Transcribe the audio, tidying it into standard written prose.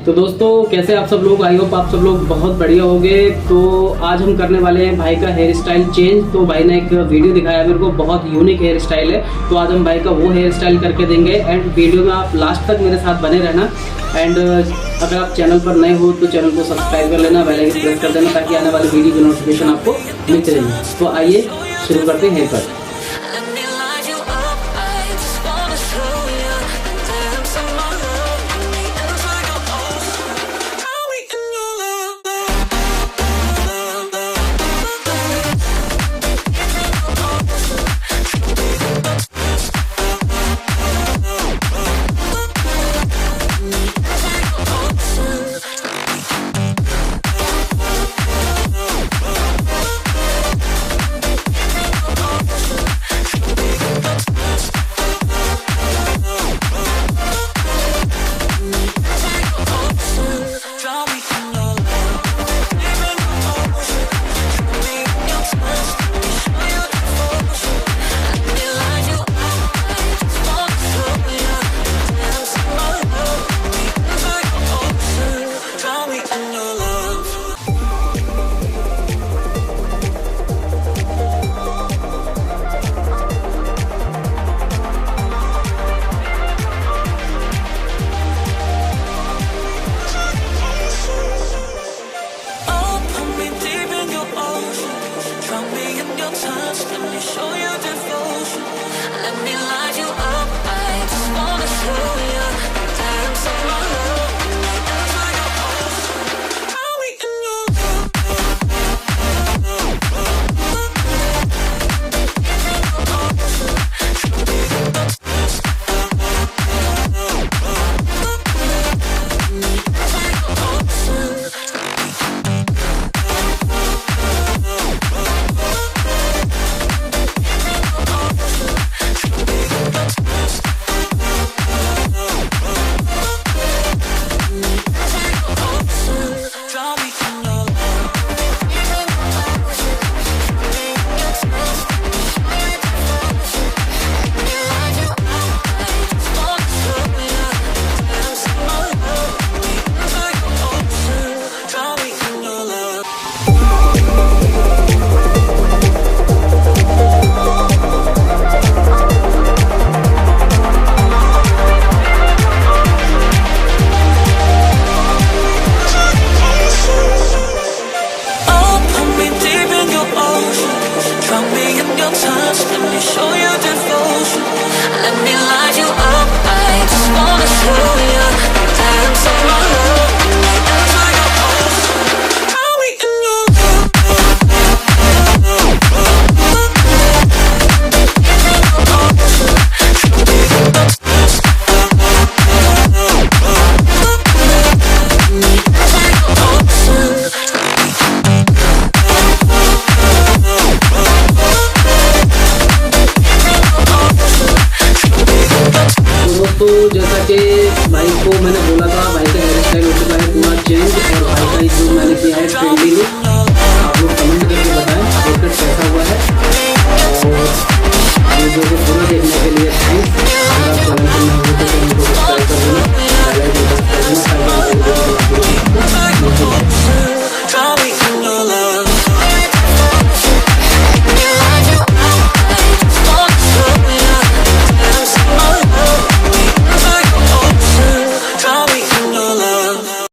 तो दोस्तों कैसे आप सब लोग, आई होप आप सब लोग बहुत बढ़िया होंगे। तो आज हम करने वाले हैं भाई का हेयर स्टाइल चेंज। तो भाई ने एक वीडियो दिखाया मेरे को, बहुत यूनिक हेयर स्टाइल है। तो आज हम भाई का वो हेयर स्टाइल करके देंगे एंड वीडियो में आप लास्ट तक मेरे साथ बने रहना। एंड अगर आप चैनल पर नए हो तो चैनल को सब्सक्राइब कर लेना, बेल आइकन प्रेस कर देना ताकि आने वाली वीडियो की नोटिफिकेशन आपको मिलती रहेगी। तो आइए शुरू करते हैं हेयर कट।